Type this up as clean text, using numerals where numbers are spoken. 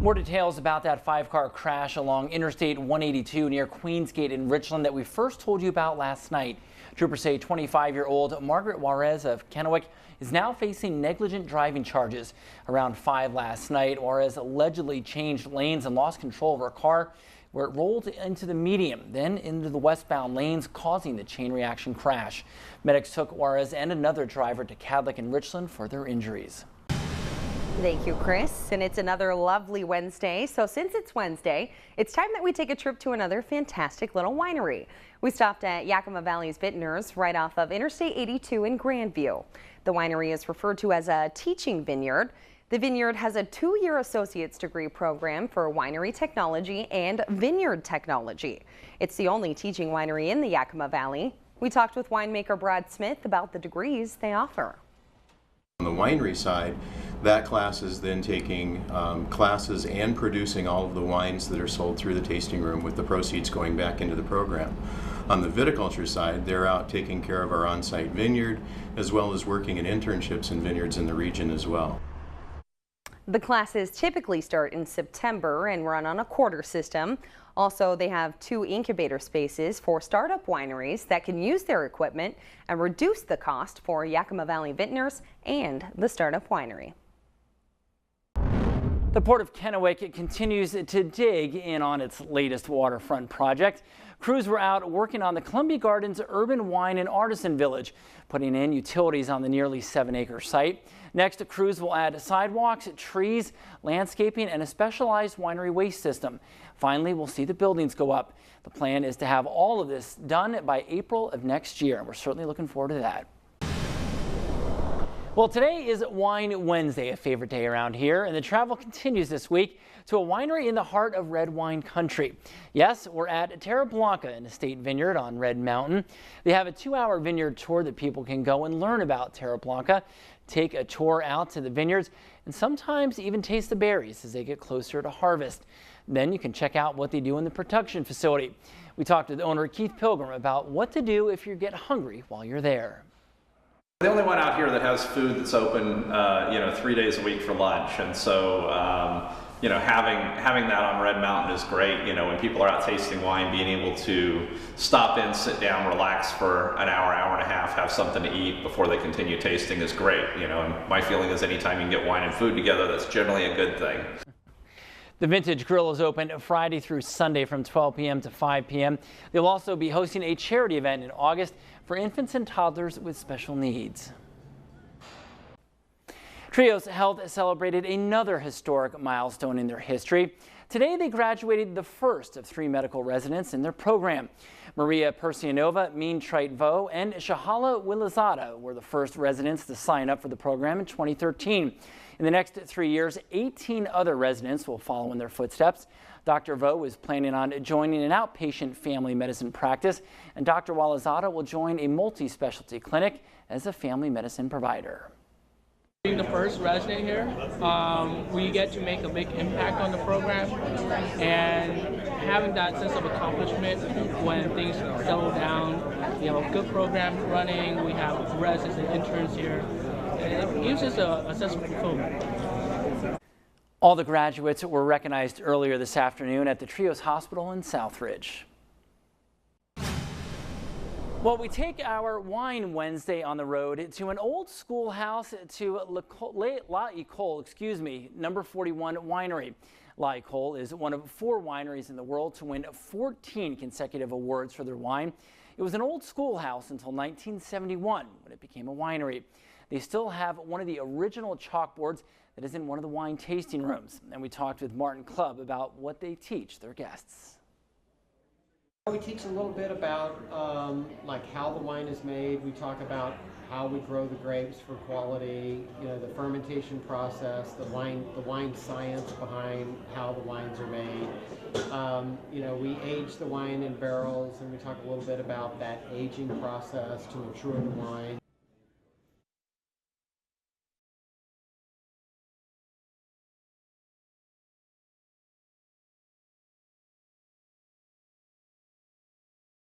More details about that five-car crash along Interstate 182 near Queensgate in Richland that we first told you about last night. Troopers say 25-year-old Margaret Juarez of Kennewick is now facing negligent driving charges. Around 5 last night, Juarez allegedly changed lanes and lost control of her car, where it rolled into the median, then into the westbound lanes, causing the chain reaction crash. Medics took Juarez and another driver to Cadlick and Richland for their injuries. Thank you, Chris. And it's another lovely Wednesday. So since it's Wednesday, it's time that we take a trip to another fantastic little winery. We stopped at Yakima Valley's Vintners right off of Interstate 82 in Grandview. The winery is referred to as a teaching vineyard. The vineyard has a 2-year associate's degree program for winery technology and vineyard technology. It's the only teaching winery in the Yakima Valley. We talked with winemaker Brad Smith about the degrees they offer. On the winery side, that class is then taking classes and producing all of the wines that are sold through the tasting room, with the proceeds going back into the program. On the viticulture side, they're out taking care of our on-site vineyard, as well as working in internships in vineyards in the region as well. The classes typically start in September and run on a quarter system. Also, they have 2 incubator spaces for startup wineries that can use their equipment and reduce the cost for Yakima Valley Vintners and the startup winery. The Port of Kennewick continues to dig in on its latest waterfront project. Crews were out working on the Columbia Gardens Urban Wine and Artisan Village, putting in utilities on the nearly 7-acre site. Next, crews will add sidewalks, trees, landscaping, and a specialized winery waste system. Finally, we'll see the buildings go up. The plan is to have all of this done by April of next year, and we're certainly looking forward to that. Well, today is Wine Wednesday, a favorite day around here, and the travel continues this week to a winery in the heart of red wine country. Yes, we're at Terra Blanca, an estate vineyard on Red Mountain. They have a 2-hour vineyard tour that people can go and learn about Terra Blanca, take a tour out to the vineyards, and sometimes even taste the berries as they get closer to harvest. Then you can check out what they do in the production facility. We talked with owner Keith Pilgrim about what to do if you get hungry while you're there. The only one out here that has food that's open, 3 days a week for lunch, and so having that on Red Mountain is great. When people are out tasting wine, being able to stop in, sit down, relax for an hour, hour and a half, have something to eat before they continue tasting is great. And my feeling is anytime you can get wine and food together, that's generally a good thing. The Vintage Grill is open Friday through Sunday from 12 p.m. to 5 p.m. They'll also be hosting a charity event in August for infants and toddlers with special needs. Trios Health celebrated another historic milestone in their history. Today they graduated the first of 3 medical residents in their program. Maria Persianova, Min Trite Vo, and Shahala Wilazada were the first residents to sign up for the program in 2013. In the next 3 years, 18 other residents will follow in their footsteps. Dr. Vo is planning on joining an outpatient family medicine practice, and Dr. Walazada will join a multi-specialty clinic as a family medicine provider. Being the first resident here, we get to make a big impact on the program, and having that sense of accomplishment when things settle down. We have a good program running, we have residents and interns here, and it gives us a sense of fulfillment. All the graduates were recognized earlier this afternoon at the Trios Hospital in Southridge. Well, we take our Wine Wednesday on the road to an old schoolhouse to La Ecole, number 41 winery. La Ecole is one of 4 wineries in the world to win 14 consecutive awards for their wine. It was an old schoolhouse until 1971 when it became a winery. They still have one of the original chalkboards that is in one of the wine tasting rooms. And we talked with Martin Clubb about what they teach their guests. We teach a little bit about how the wine is made. We talk about how we grow the grapes for quality, the fermentation process, the wine science behind how the wines are made. We age the wine in barrels, and we talk a little bit about that aging process to mature the wine.